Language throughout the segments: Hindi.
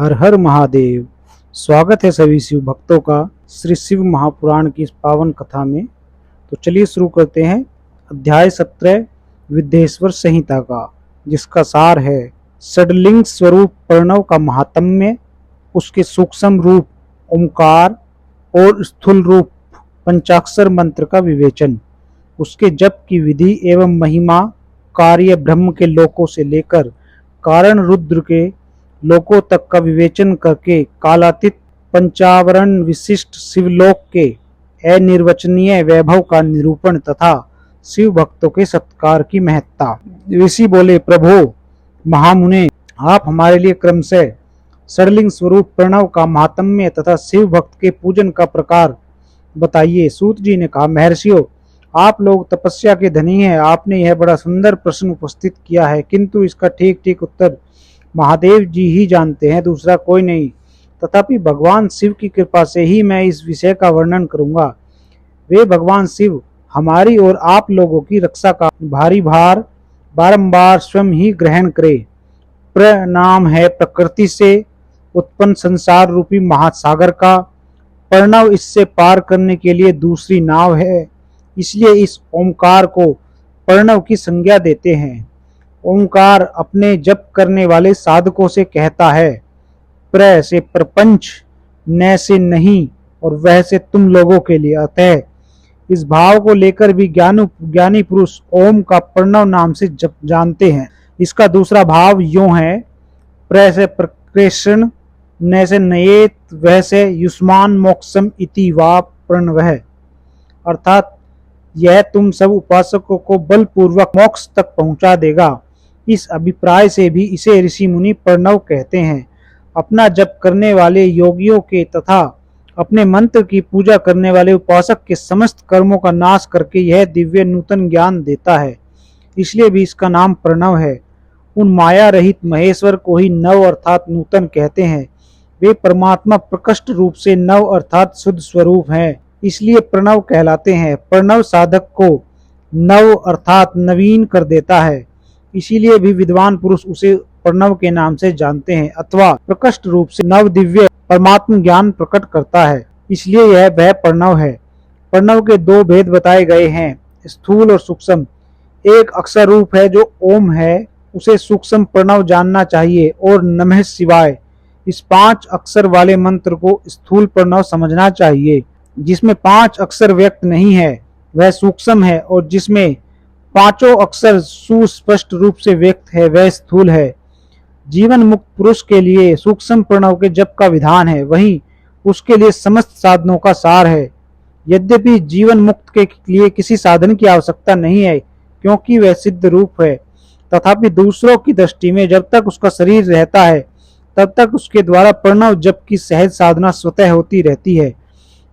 हर हर महादेव। स्वागत है सभी शिव भक्तों का श्री शिव महापुराण की इस पावन कथा में। तो चलिए शुरू करते हैं अध्याय 17 विद्येश्वर संहिता का, जिसका सार है षडलिंग स्वरूप प्रणव का महात्म्य, उसके सूक्ष्म रूप ओंकार और स्थूल रूप पंचाक्षर मंत्र का विवेचन, उसके जप की विधि एवं महिमा, कार्य ब्रह्म के लोकों से लेकर कारण रुद्र के लोकों तक का विवेचन करके कालातीत पंचावरण विशिष्ट शिवलोक के अनिर्वचनीय वैभव का निरूपण तथा शिव भक्तों के सत्कार की महत्ता। ऋषि बोले, प्रभो महामुने, आप हमारे लिए क्रमशः षडलिंग स्वरूप प्रणव का महात्म्य तथा शिव भक्त के पूजन का प्रकार बताइए। सूत जी ने कहा, महर्षियों, आप लोग तपस्या के धनी हैं। आपने यह बड़ा सुंदर प्रश्न उपस्थित किया है, किंतु इसका ठीक ठीक उत्तर महादेव जी ही जानते हैं, दूसरा कोई नहीं। तथापि भगवान शिव की कृपा से ही मैं इस विषय का वर्णन करूंगा। वे भगवान शिव हमारी और आप लोगों की रक्षा का भारी भार बारंबार स्वयं ही ग्रहण करे। प्रनाम है प्रकृति से उत्पन्न संसार रूपी महासागर का, प्रणव इससे पार करने के लिए दूसरी नाव है, इसलिए इस ओंकार को प्रणव की संज्ञा देते हैं। ओंकार अपने जप करने वाले साधकों से कहता है, प्र से प्रपंच, न से नहीं और वह से तुम लोगों के लिए। अतः इस भाव को लेकर भी ज्ञानी पुरुष ओम का प्रणव नाम से जप जानते हैं। इसका दूसरा भाव यूं है, प्र से प्रकृष्ण, न से नयेत, वह से युष्मान मोक्षम इति वा प्रणवः, अर्थात यह तुम सब उपासकों को बलपूर्वक मोक्ष तक पहुंचा देगा। इस अभिप्राय से भी इसे ऋषि मुनि प्रणव कहते हैं। अपना जप करने वाले योगियों के तथा अपने मंत्र की पूजा करने वाले उपासक के समस्त कर्मों का नाश करके यह दिव्य नूतन ज्ञान देता है, इसलिए भी इसका नाम प्रणव है। उन माया रहित महेश्वर को ही नव अर्थात नूतन कहते हैं। वे परमात्मा प्रकृष्ट रूप से नव अर्थात शुद्ध स्वरूप हैं, इसलिए प्रणव कहलाते हैं। प्रणव साधक को नव अर्थात नवीन कर देता है, इसीलिए भी विद्वान पुरुष उसे प्रणव के नाम से जानते हैं, अथवा प्रकृष्ट रूप से नव दिव्य परमात्म ज्ञान प्रकट करता है, इसलिए यह वह प्रणव है। प्रणव के दो भेद बताए गए हैं, स्थूल और सूक्ष्म। एक अक्षर रूप है जो ओम है, उसे सूक्ष्म प्रणव जानना चाहिए, और नमः शिवाय इस 5 अक्षर वाले मंत्र को स्थूल प्रणव समझना चाहिए। जिसमें 5 अक्षर व्यक्त नहीं है वह सूक्ष्म है, और जिसमें 5 अक्षर सुस्पष्ट रूप से व्यक्त है वह स्थूल है। जीवन मुक्त पुरुष के लिए सूक्ष्म प्रणव के जप का विधान है, वहीं उसके लिए समस्त साधनों का सार है। यद्यपि जीवन मुक्त के लिए किसी साधन की आवश्यकता नहीं है, क्योंकि वह सिद्ध रूप है, तथापि दूसरों की दृष्टि में जब तक उसका शरीर रहता है तब तक उसके द्वारा प्रणव जप की सहज साधना स्वतः होती रहती है।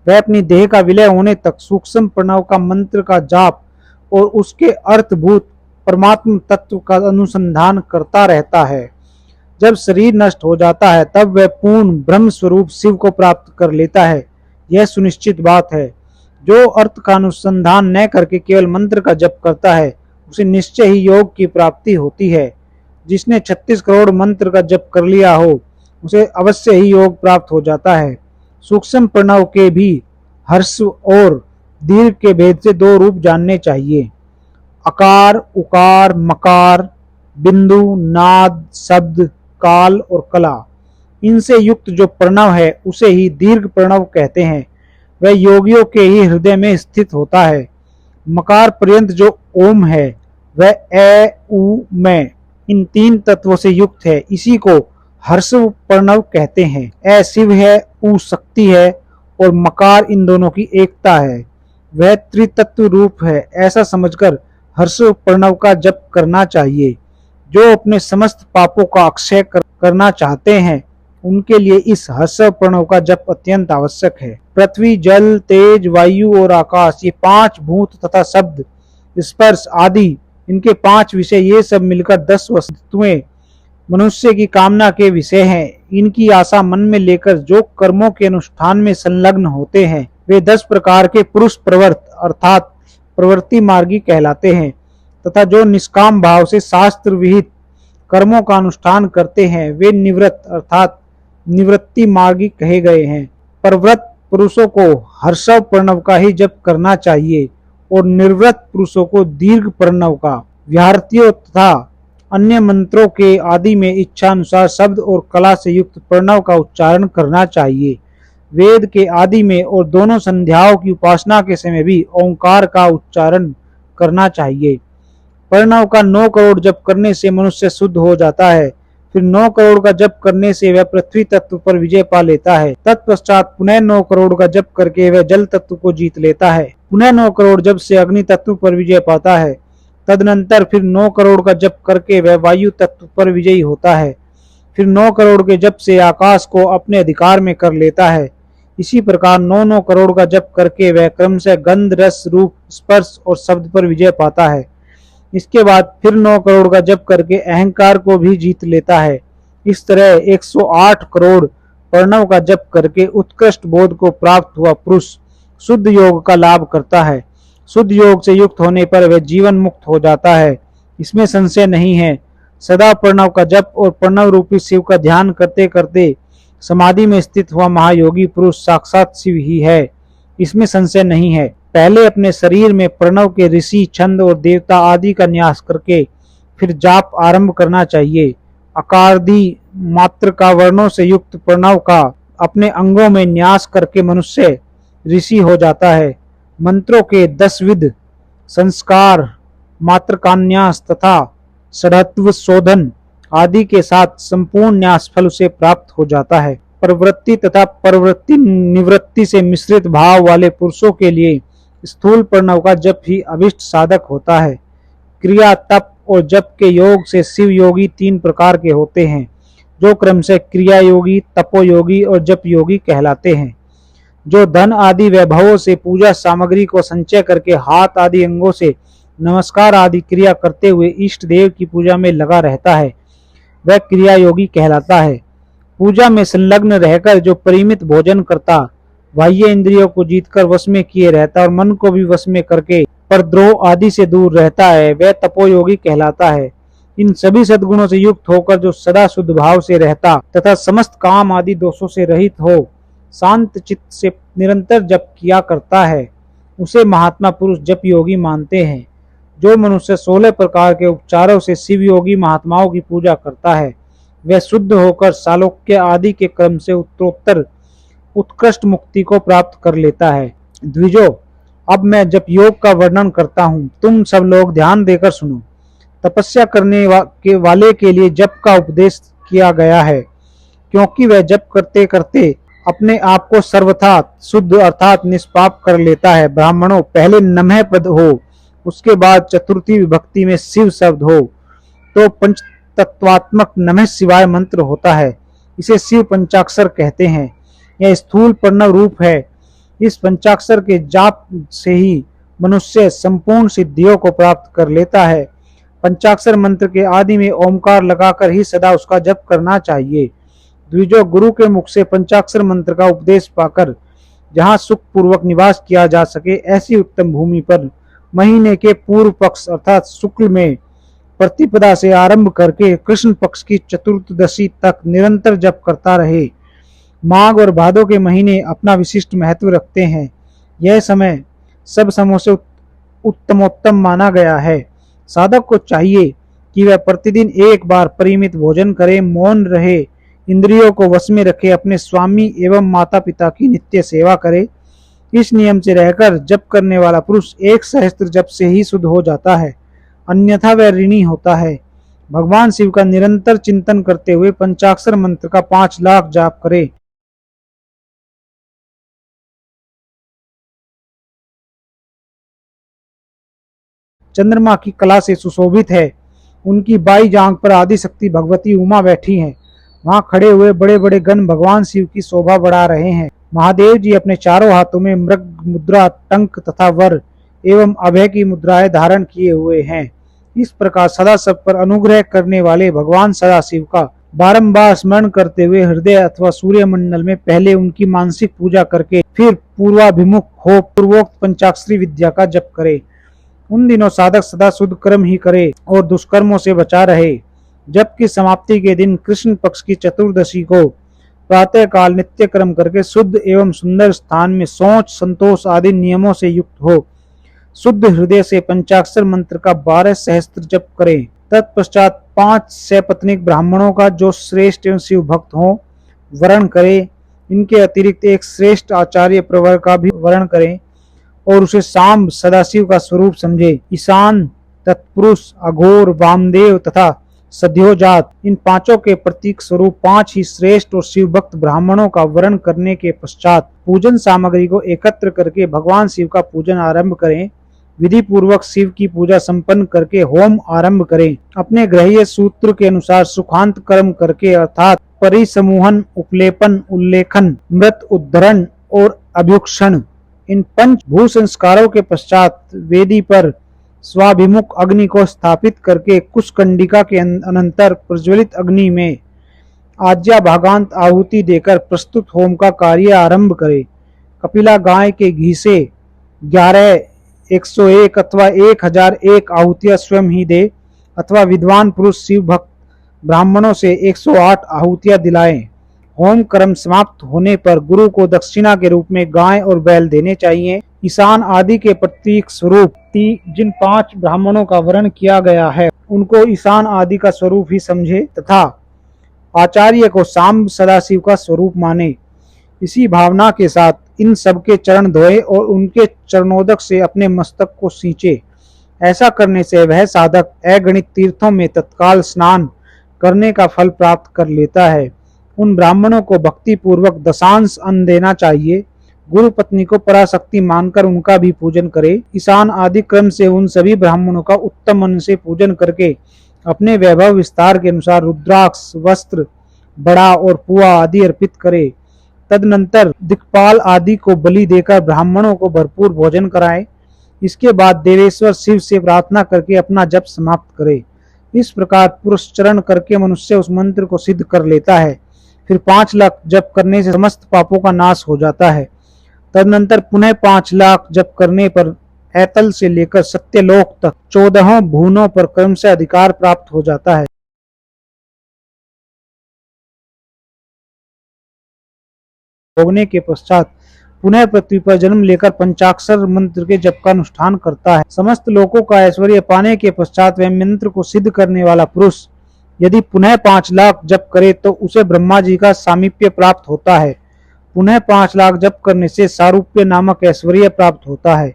वह अपनी देह का विलय होने तक सूक्ष्म प्रणव का मंत्र का जाप और उसके अर्थभूत परमात्म तत्व का अनुसंधान करता रहता है। जब शरीर नष्ट हो जाता है तब वह पूर्ण ब्रह्म स्वरूप शिव को प्राप्त कर लेता है, यह सुनिश्चित बात है। जो अर्थ का अनुसंधान न करके केवल मंत्र का जप करता है उसे निश्चय ही योग की प्राप्ति होती है। जिसने 36 करोड़ मंत्र का जप कर लिया हो उसे अवश्य ही योग प्राप्त हो जाता है। सूक्ष्म प्रणव के भी हर्ष और दीर्घ के भेद से 2 रूप जानने चाहिए, अकार, उकार, मकार, बिंदु, नाद, शब्द, काल और कला। इनसे युक्त जो प्रणव है उसे ही दीर्घ प्रणव कहते हैं। वह योगियों के ही हृदय में स्थित होता है। मकार पर्यंत जो ओम है वह ए, उ, मैं इन 3 तत्वों से युक्त है, इसी को हर्ष प्रणव कहते हैं। ए शिव है, उ शक्ति है और मकार इन दोनों की एकता है, वह त्रितत्व रूप है। ऐसा समझकर हर्ष प्रणव का जप करना चाहिए। जो अपने समस्त पापों का अक्षय करना चाहते हैं उनके लिए इस हर्ष प्रणव का जप अत्यंत आवश्यक है। पृथ्वी, जल, तेज, वायु और आकाश, ये 5 भूत तथा शब्द, स्पर्श आदि इनके 5 विषय, ये सब मिलकर 10 वस्तुएं मनुष्य की कामना के विषय हैं। इनकी आशा मन में लेकर जो कर्मों के अनुष्ठान में संलग्न होते हैं वे 10 प्रकार के पुरुष प्रवृत्त अर्थात प्रवृत्ति मार्गी कहलाते हैं, तथा जो निष्काम भाव से शास्त्र विहित कर्मों का अनुष्ठान करते हैं वे निवृत्त अर्थात निवृत्ति मार्गी कहे गए हैं। परव्रत पुरुषों को हर्षव प्रणव का ही जप करना चाहिए और निर्व्रत पुरुषों को दीर्घ प्रणव का, विहार्थियों तथा अन्य मंत्रों के आदि में इच्छानुसार शब्द और कला से युक्त प्रणव का उच्चारण करना चाहिए। वेद के आदि में और दोनों संध्याओं की उपासना के समय भी ओंकार का उच्चारण करना चाहिए। प्रणव का 9 करोड़ जप करने से मनुष्य शुद्ध हो जाता है। फिर 9 करोड़ का जप करने से वह पृथ्वी तत्व पर विजय पा लेता है। तत्पश्चात पुनः 9 करोड़ का जप करके वह जल तत्व को जीत लेता है। पुनः 9 करोड़ जप से अग्नि तत्व पर विजय पाता है। तदनंतर फिर 9 करोड़ का जप करके वह वायु तत्व पर विजयी होता है। फिर 9 करोड़ के जप से आकाश को अपने अधिकार में कर लेता है। इसी प्रकार 9 करोड़ का जप करके वह क्रमशः गंध, रस, रूप, स्पर्श और शब्द पर विजय पाता है। इसके बाद फिर 9 करोड़ का जप करके अहंकार को भी जीत लेता है। इस तरह 108 करोड़ प्रणव का जप करके उत्कृष्ट बोध को प्राप्त हुआ पुरुष शुद्ध योग का लाभ करता है। शुद्ध योग से युक्त होने पर वह जीवन मुक्त हो जाता है, इसमें संशय नहीं है। सदा प्रणव का जप और प्रणव रूपी शिव का ध्यान करते करते समाधि में स्थित हुआ महायोगी पुरुष साक्षात शिव ही है, इसमें संशय नहीं है। पहले अपने शरीर में प्रणव के ऋषि, छंद और देवता आदि का न्यास करके फिर जाप आरंभ करना चाहिए। अकारदी मात्र का वर्णों से युक्त प्रणव का अपने अंगों में न्यास करके मनुष्य ऋषि हो जाता है। मंत्रों के 10 विध संस्कार, मात्र का न्यास तथा षढ़त्व शोधन आदि के साथ संपूर्ण न्यास फल उसे प्राप्त हो जाता है। प्रवृत्ति तथा परवृत्ति निवृत्ति से मिश्रित भाव वाले पुरुषों के लिए स्थूल प्रणव का जप ही अभिष्ट साधक होता है। क्रिया, तप और जप के योग से शिव योगी 3 प्रकार के होते हैं, जो क्रमशः क्रिया योगी, तपो योगी और जप योगी कहलाते हैं। जो धन आदि वैभवों से पूजा सामग्री को संचय करके हाथ आदि अंगों से नमस्कार आदि क्रिया करते हुए इष्ट देव की पूजा में लगा रहता है, वह क्रिया योगी कहलाता है। पूजा में संलग्न रहकर जो परिमित भोजन करता, बाह्य इंद्रियों को जीतकर वश में किए रहता और मन को भी वश में करके परद्रोह आदि से दूर रहता है, वह तपोयोगी कहलाता है। इन सभी सद्गुणों से युक्त होकर जो सदा शुद्ध भाव से रहता तथा समस्त काम आदि दोषों से रहित हो शांत चित्त से निरंतर जप किया करता है, उसे महात्मा पुरुष जप योगी मानते हैं। जो मनुष्य 16 प्रकार के उपचारों से शिव योगी महात्माओं की पूजा करता है, वह शुद्ध होकर सालोक्य आदि के क्रम से उत्तरोत्तर उत्कृष्ट मुक्ति को प्राप्त कर लेता है। द्विजो, अब मैं जप योग का वर्णन करता हूँ, तुम सब लोग ध्यान देकर सुनो। तपस्या करने वाले के लिए जप का उपदेश किया गया है, क्योंकि वह जप करते करते अपने आप को सर्वथा शुद्ध अर्थात निष्पाप कर लेता है। ब्राह्मणों, पहले नमः पद हो, उसके बाद चतुर्थी विभक्ति में शिव शब्द हो तो पंच तत्वात्मक नमः शिवाय मंत्र होता है। इसे शिव पंचाक्षर कहते हैं। यह स्थूल प्रणव रूप है। इस पंचाक्षर के जाप से ही मनुष्य संपूर्ण सिद्धियों को प्राप्त कर लेता है। पंचाक्षर मंत्र के आदि में ओमकार लगाकर ही सदा उसका जप करना चाहिए। द्विजो, गुरु के मुख से पंचाक्षर मंत्र का उपदेश पाकर जहाँ सुख पूर्वक निवास किया जा सके, ऐसी उत्तम भूमि पर महीने के पूर्व पक्ष अर्थात शुक्ल में प्रतिपदा से आरंभ करके कृष्ण पक्ष की चतुर्दशी तक निरंतर जप करता रहे। माघ और भादो के महीने अपना विशिष्ट महत्व रखते हैं। यह समय सब समयों से उत्तमोत्तम माना गया है। साधक को चाहिए कि वह प्रतिदिन एक बार परिमित भोजन करे, मौन रहे, इंद्रियों को वश में रखे, अपने स्वामी एवं माता पिता की नित्य सेवा करे। इस नियम से रहकर जप करने वाला पुरुष 1 सहस्त्र जप से ही शुद्ध हो जाता है, अन्यथा वह ऋणी होता है। भगवान शिव का निरंतर चिंतन करते हुए पंचाक्षर मंत्र का 5 लाख जाप करे। चंद्रमा की कला से सुशोभित है। उनकी बाई जांघ पर आदि शक्ति भगवती उमा बैठी हैं। वहां खड़े हुए बड़े बड़े गण भगवान शिव की शोभा बढ़ा रहे हैं। महादेव जी अपने चारों हाथों में मृग मुद्रा, टंक तथा वर एवं अभय की मुद्राएं धारण किए हुए हैं। इस प्रकार सदा सब पर अनुग्रह करने वाले भगवान सदाशिव का बारंबार स्मरण करते हुए हृदय अथवा सूर्य मंडल में पहले उनकी मानसिक पूजा करके फिर पूर्वाभिमुख हो पूर्वोक्त पंचाक्षरी विद्या का जप करे। उन दिनों साधक सदा शुद्ध कर्म ही करे और दुष्कर्मों से बचा रहे। जप की समाप्ति के दिन कृष्ण पक्ष की चतुर्दशी को प्रातः काल नित्य कर्म करके शुद्ध एवं सुंदर स्थान में शौच, संतोष आदि नियमों से युक्त हो शुद्ध हृदय से पंचाक्षर मंत्र का 12 सहस्त्र जप करें। तत्पश्चात 5 सपत्नीक ब्राह्मणों का जो श्रेष्ठ एवं शिव भक्त हो वर्ण करें। इनके अतिरिक्त एक श्रेष्ठ आचार्य प्रवर का भी वर्ण करें और उसे सांब सदाशिव का स्वरूप समझे। ईशान, तत्पुरुष, अघोर, वामदेव तथा सद्योजात इन पांचों के प्रतीक स्वरूप 5 ही श्रेष्ठ और शिव भक्त ब्राह्मणों का वर्ण करने के पश्चात पूजन सामग्री को एकत्र करके भगवान शिव का पूजन आरंभ करें। विधि पूर्वक शिव की पूजा संपन्न करके होम आरंभ करें। अपने ग्रहीय सूत्र के अनुसार सुखांत कर्म करके अर्थात परिसमूहन, उपलेपन, उल्लेखन, मृत उद्धरण और अभ्युक्षण इन 5 भू संस्कारों के पश्चात वेदी पर स्वाभिमुख अग्नि को स्थापित करके कुशकंडिका के अनंतर प्रज्वलित अग्नि में आज्या भागांत आहुति देकर प्रस्तुत होम का कार्य आरंभ करे। कपिला गाय के घी से 11, 101 अथवा 1001 आहुतियां स्वयं ही दे अथवा विद्वान पुरुष शिव भक्त ब्राह्मणों से 108 आहुतियां दिलाएं। होम कर्म समाप्त होने पर गुरु को दक्षिणा के रूप में गाय और बैल देने चाहिए। ईशान आदि के प्रतीक स्वरूप जिन 5 ब्राह्मणों का वर्ण किया गया है उनको ईशान आदि का स्वरूप ही समझे तथा आचार्य को सांब सदाशिव का स्वरूप माने। इसी भावना के साथ इन सबके चरण धोए और उनके चरणोदक से अपने मस्तक को सींचे। ऐसा करने से वह साधक अगणित तीर्थों में तत्काल स्नान करने का फल प्राप्त कर लेता है। उन ब्राह्मणों को भक्ति पूर्वक दशांश अन्न देना चाहिए। गुरु पत्नी को पराशक्ति मानकर उनका भी पूजन करे। ईशान आदि क्रम से उन सभी ब्राह्मणों का उत्तम अन्न से पूजन करके अपने वैभव विस्तार के अनुसार रुद्राक्ष, वस्त्र, बड़ा और पुआ आदि अर्पित करे। तदनंतर दिक्पाल आदि को बलि देकर ब्राह्मणों को भरपूर भोजन कराए। इसके बाद देवेश्वर शिव से प्रार्थना करके अपना जप समाप्त करे। इस प्रकार पुरस्चरण करके मनुष्य उस मंत्र को सिद्ध कर लेता है। फिर 5 लाख जप करने से समस्त पापों का नाश हो जाता है। तदनंतर पुनः 5 लाख जप करने पर ऐतल से लेकर सत्यलोक तक 14 भुवनों पर क्रम से अधिकार प्राप्त हो जाता है। भोगने के पश्चात पुनः पृथ्वी पर जन्म लेकर पंचाक्षर मंत्र के जप का अनुष्ठान करता है। समस्त लोकों का ऐश्वर्य पाने के पश्चात वह मंत्र को सिद्ध करने वाला पुरुष यदि पुनः 5 लाख जप करे तो उसे ब्रह्मा जी का सामीप्य प्राप्त होता है। पुनः 5 लाख जप करने से सारूप्य नामक ऐश्वर्य प्राप्त होता है।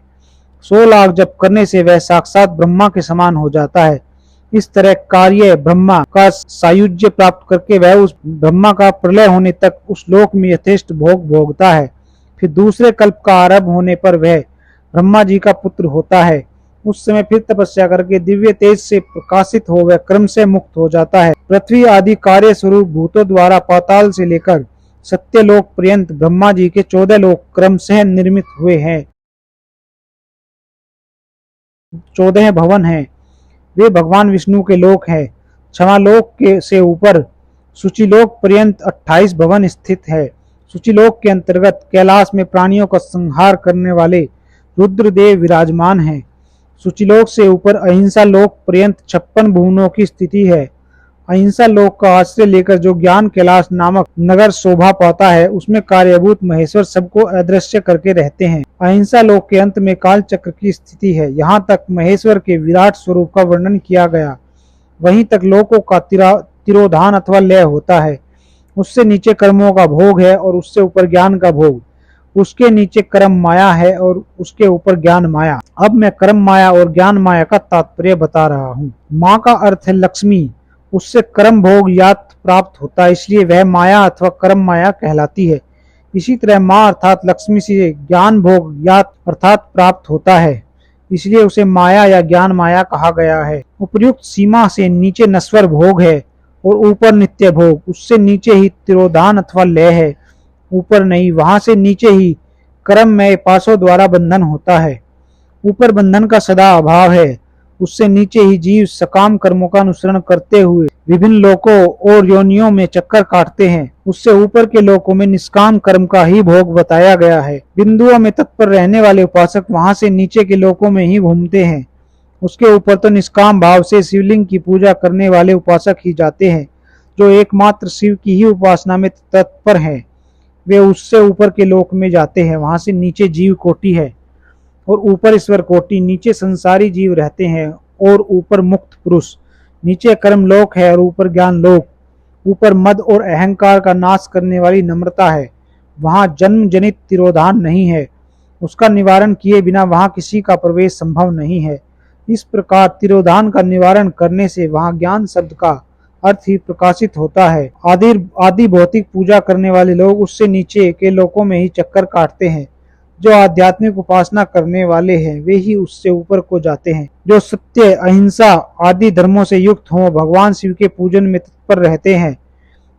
100 लाख जप करने से वह साक्षात ब्रह्मा के समान हो जाता है। इस तरह कार्य ब्रह्मा का सायुज्य प्राप्त करके वह उस ब्रह्मा का प्रलय होने तक उस लोक में यथेष्ट भोग भोगता है। फिर दूसरे कल्प का आरंभ होने पर वह ब्रह्मा जी का पुत्र होता है। उस समय फिर तपस्या करके दिव्य तेज से प्रकाशित हो वह क्रम से मुक्त हो जाता है। पृथ्वी आदि कार्य स्वरूप भूतों द्वारा पाताल से लेकर सत्यलोक पर्यंत ब्रह्मा जी के 14 लोक क्रमशः निर्मित हुए हैं। 14 भवन हैं। वे भगवान विष्णु के लोक हैं। क्षमालोक के से ऊपर सूचिलोक पर्यंत 28 भवन स्थित है। सूचिलोक के अंतर्गत कैलाश में प्राणियों का संहार करने वाले रुद्रदेव विराजमान हैं। सूचिलोक से ऊपर अहिंसा लोक पर्यंत 56 भुवनों की स्थिति है। अहिंसा लोक का आश्रय लेकर जो ज्ञान कैलाश नामक नगर शोभा पाता है उसमें कार्यभूत महेश्वर सबको अदृश्य करके रहते हैं। अहिंसा लोक के अंत में काल चक्र की स्थिति है। यहाँ तक महेश्वर के विराट स्वरूप का वर्णन किया गया। वहीं तक लोकों का तिरोधान अथवा लय होता है। उससे नीचे कर्मों का भोग है और उससे ऊपर ज्ञान का भोग। उसके नीचे कर्म माया है और उसके ऊपर ज्ञान माया। अब मैं कर्म माया और ज्ञान माया का तात्पर्य बता रहा हूँ। माँ का अर्थ है लक्ष्मी। उससे कर्म भोग यात प्राप्त होता है, इसलिए वह माया अथवा कर्म माया कहलाती है। इसी तरह माँ अर्थात लक्ष्मी से ज्ञान भोग यात अर्थात प्राप्त होता है, इसलिए उसे माया या ज्ञान माया कहा गया है। उपर्युक्त सीमा से नीचे नश्वर भोग है और ऊपर नित्य भोग। उससे नीचे ही तिरोधान अथवा लय है, ऊपर नहीं। वहां से नीचे ही कर्म में पासों द्वारा बंधन होता है। ऊपर बंधन का सदा अभाव है। उससे नीचे ही जीव सकाम कर्मों का अनुसरण करते हुए विभिन्न लोकों और योनियों में चक्कर काटते हैं। उससे ऊपर के लोकों में निष्काम कर्म का ही भोग बताया गया है। बिंदुओं में तत्पर रहने वाले उपासक वहां से नीचे के लोकों में ही घूमते हैं। उसके ऊपर तो निष्काम भाव से शिवलिंग की पूजा करने वाले उपासक ही जाते हैं। जो एकमात्र शिव की ही उपासना में तत्पर हैं, वे उससे ऊपर के लोक में जाते हैं। वहां से नीचे जीव कोटि है और ऊपर ईश्वर कोटि, नीचे संसारी जीव रहते हैं और ऊपर मुक्त पुरुष। नीचे कर्म लोक है और ऊपर ज्ञान लोक। ऊपर मद और अहंकार का नाश करने वाली नम्रता है। वहां जन्म जनित तिरोधान नहीं है, उसका निवारण किए बिना वहां किसी का प्रवेश संभव नहीं है। इस प्रकार तिरोधान का निवारण करने से वहां ज्ञान शब्द का अर्थ ही प्रकाशित होता है। आदि भौतिक पूजा करने वाले लोग उससे नीचे के लोकों में ही चक्कर काटते हैं। जो आध्यात्मिक उपासना करने वाले हैं वे ही उससे ऊपर को जाते हैं। जो सत्य, अहिंसा आदि धर्मों से युक्त हों, भगवान शिव के पूजन में तत्पर रहते हैं,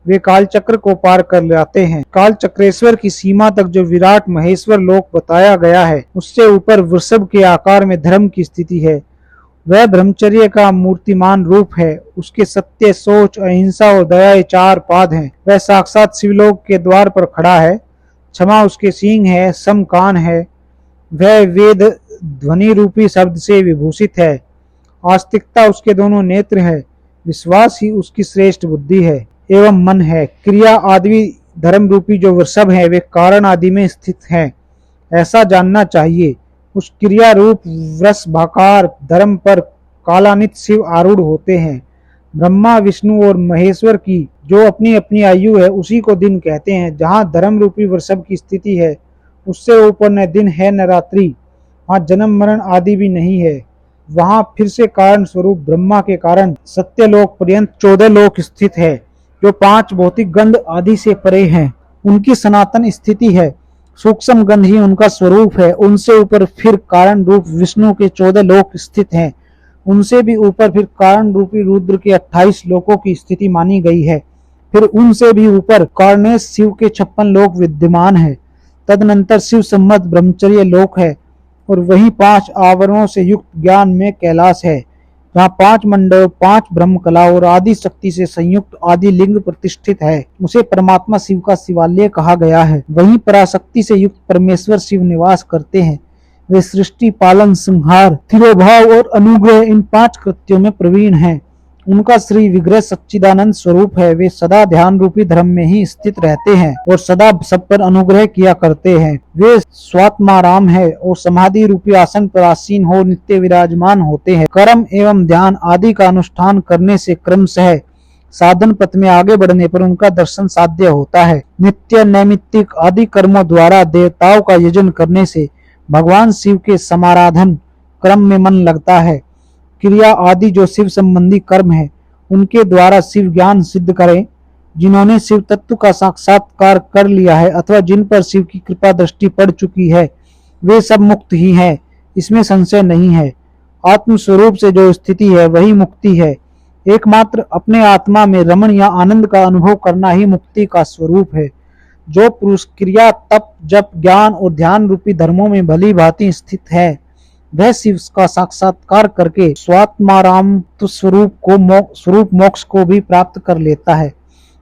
वे काल चक्र को पार कर जाते हैं। काल चक्रेश्वर की सीमा तक जो विराट महेश्वर लोक बताया गया है, उससे ऊपर वृषभ के आकार में धर्म की स्थिति है। वह ब्रह्मचर्य का मूर्तिमान रूप है। उसके सत्य, सोच, अहिंसा और दया चार पाद हैं। वह साक्षात शिवलोक के द्वार पर खड़ा है। क्षमा उसके सींग है, सम कान है। वह वेद ध्वनि रूपी शब्द से विभूषित है। आस्तिकता उसके दोनों नेत्र है। विश्वास ही उसकी श्रेष्ठ बुद्धि है एवं मन है। क्रिया आदि धर्म रूपी जो वृषभ है वे कारण आदि में स्थित हैं, ऐसा जानना चाहिए। उस क्रिया रूप वृषभाकार धर्म पर कालानित शिव आरूढ़ होते हैं। ब्रह्मा, विष्णु और महेश्वर की जो अपनी अपनी आयु है उसी को दिन कहते हैं। जहाँ धर्म रूपी वृषभ की स्थिति है उससे ऊपर न दिन है न रात्रि। वहाँ जन्म मरण आदि भी नहीं है। वहाँ फिर से कारण स्वरूप ब्रह्मा के कारण सत्यलोक पर्यंत 14 लोक स्थित है, जो 5 भौतिक गंध आदि से परे हैं। उनकी सनातन स्थिति है। सूक्ष्म गंध ही उनका स्वरूप है। उनसे ऊपर फिर कारण रूप विष्णु के 14 लोक स्थित हैं। उनसे भी ऊपर फिर कारण रूपी रुद्र के 28 लोकों की स्थिति मानी गई है। फिर उनसे भी ऊपर कार्णेश शिव के 56 लोक विद्यमान है। तदनंतर शिव सम्मत ब्रह्मचर्य लोक है और वही 5 आवरणों से युक्त ज्ञान में कैलाश है, जहाँ 5 मंडप, 5 ब्रह्म कला और आदि शक्ति से संयुक्त आदि लिंग प्रतिष्ठित है। उसे परमात्मा शिव का शिवालय कहा गया है। वहीं पराशक्ति से युक्त परमेश्वर शिव निवास करते हैं। वे सृष्टि, पालन, संहार, तिरोभाव और अनुग्रह इन 5 कृत्यों में प्रवीण हैं। उनका श्री विग्रह सच्चिदानंद स्वरूप है। वे सदा ध्यान रूपी धर्म में ही स्थित रहते हैं और सदा सब पर अनुग्रह किया करते हैं। वे स्वात्माराम है और समाधि रूपी आसन पर आसीन हो नित्य विराजमान होते हैं। कर्म एवं ध्यान आदि का अनुष्ठान करने से क्रमशः साधन पथ में आगे बढ़ने पर उनका दर्शन साध्य होता है। नित्य, नैमित्तिक आदि कर्मों द्वारा देवताओं का यजन करने से भगवान शिव के समाराधन क्रम में मन लगता है। क्रिया आदि जो शिव संबंधी कर्म है उनके द्वारा शिव ज्ञान सिद्ध करें। जिन्होंने शिव तत्व का साक्षात्कार कर लिया है अथवा जिन पर शिव की कृपा दृष्टि पड़ चुकी है वे सब मुक्त ही हैं, इसमें संशय नहीं है। आत्म स्वरूप से जो स्थिति है वही मुक्ति है। एकमात्र अपने आत्मा में रमण या आनंद का अनुभव करना ही मुक्ति का स्वरूप है। जो पुरुष क्रिया, तप, जप, ज्ञान और ध्यान रूपी धर्मों में भली भांति स्थित है वह शिव का साक्षात्कार करके स्वात्माराम स्वरूप मोक्ष को भी प्राप्त कर लेता है।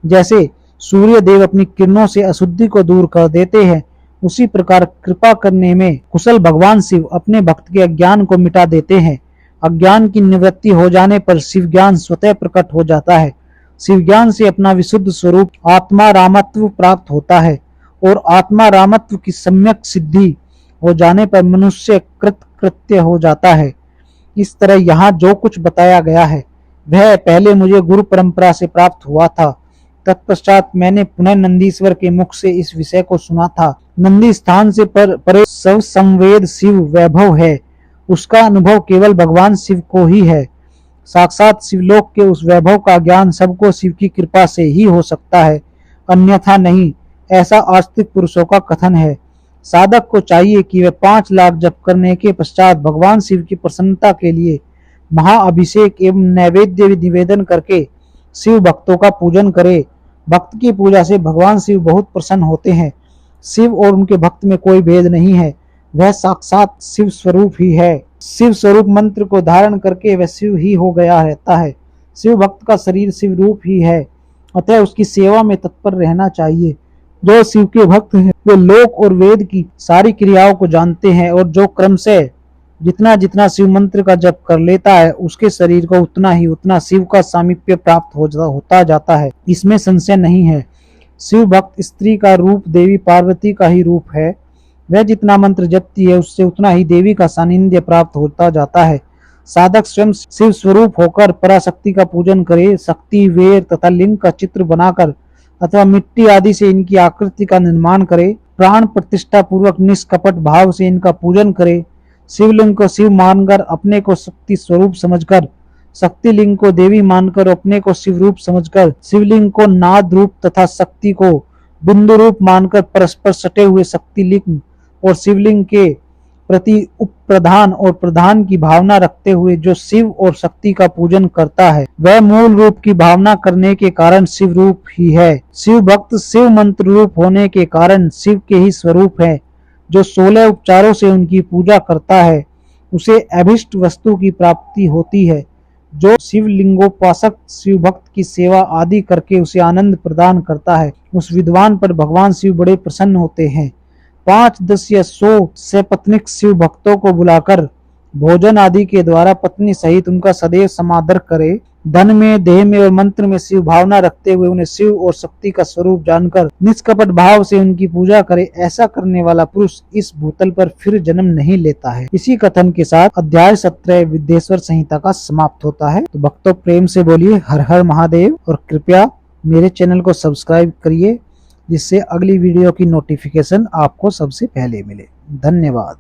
जैसे सूर्य देव अपनी किरणों से अशुद्धि को दूर कर देते हैं, उसी प्रकार कृपा करने में कुशल भगवान शिव अपने भक्त के अज्ञान को मिटा देते हैं। अज्ञान की निवृत्ति हो जाने पर शिव ज्ञान स्वतः प्रकट हो जाता है। शिव ज्ञान से अपना विशुद्ध स्वरूप आत्मा रामत्व प्राप्त होता है और आत्मा रामत्व की सम्यक सिद्धि हो जाने पर मनुष्य कृत्य हो जाता है। इस तरह यहाँ जो कुछ बताया गया है वह पहले मुझे गुरु परंपरा से प्राप्त हुआ था। तत्पश्चात मैंने पुनः नंदीश्वर के मुख से इस विषय को सुना था। नंदी स्थान से परे सब संवेद शिव वैभव है। उसका अनुभव केवल भगवान शिव को ही है। साक्षात शिवलोक के उस वैभव का ज्ञान सबको शिव की कृपा से ही हो सकता है, अन्यथा नहीं, ऐसा आस्तिक पुरुषों का कथन है। साधक को चाहिए कि वह 5 लाख जप करने के पश्चात भगवान शिव की प्रसन्नता के लिए महाअभिषेक एवं नैवेद्य निवेदन करके शिव भक्तों का पूजन करे। भक्त की पूजा से भगवान शिव बहुत प्रसन्न होते हैं। शिव और उनके भक्त में कोई भेद नहीं है, वह साक्षात शिव स्वरूप ही है। शिव स्वरूप मंत्र को धारण करके वह शिव ही हो गया रहता है। शिव भक्त का शरीर शिव रूप ही है, अतः उसकी सेवा में तत्पर रहना चाहिए। जो शिव के भक्त हैं वे लोक और वेद की सारी क्रियाओं को जानते हैं और जो क्रम से जितना जितना शिव मंत्र का जप कर लेता है उसके शरीर को उतना ही उतना शिव का सामीप्य प्राप्त होता जाता है, इसमें संशय नहीं है। शिव भक्त स्त्री का रूप देवी पार्वती का ही रूप है। वह जितना मंत्र जपती है उससे उतना ही देवी का सानिध्य प्राप्त होता जाता है। साधक स्वयं शिव स्वरूप होकर पराशक्ति का पूजन करे। शक्ति, वेर तथा लिंग का चित्र बनाकर अथवा मिट्टी आदि से इनकी आकृति का निर्माण करे। प्राण प्रतिष्ठा पूर्वक निष्कपट भाव से इनका पूजन करे। शिवलिंग को शिव मानकर अपने को शक्ति स्वरूप समझकर, शक्ति लिंग को देवी मानकर अपने को शिव रूप समझकर, शिवलिंग को नाद रूप तथा शक्ति को बिंदु रूप मानकर परस्पर सटे हुए शक्ति लिंग और शिवलिंग के प्रति उपप्रधान और प्रधान की भावना रखते हुए जो शिव और शक्ति का पूजन करता है वह मूल रूप की भावना करने के कारण शिव रूप ही है। शिव भक्त शिव मंत्र रूप होने के कारण शिव के ही स्वरूप है। जो 16 उपचारों से उनकी पूजा करता है उसे अभिष्ट वस्तु की प्राप्ति होती है। जो शिवलिंगोपासक शिव भक्त की सेवा आदि करके उसे आनंद प्रदान करता है उस विद्वान पर भगवान शिव बड़े प्रसन्न होते हैं। 5, 10 या 100 सपत्नीक शिव भक्तों को बुलाकर भोजन आदि के द्वारा पत्नी सहित उनका सदैव समादर करे। धन में, देह में और मंत्र में शिव भावना रखते हुए उन्हें शिव और शक्ति का स्वरूप जानकर निष्कपट भाव से उनकी पूजा करे। ऐसा करने वाला पुरुष इस भूतल पर फिर जन्म नहीं लेता है। इसी कथन के साथ अध्याय 17 विद्येश्वर संहिता का समाप्त होता है। तो भक्तों प्रेम से बोलिए हर हर महादेव और कृपया मेरे चैनल को सब्सक्राइब करिए जिससे अगली वीडियो की नोटिफिकेशन आपको सबसे पहले मिले। धन्यवाद।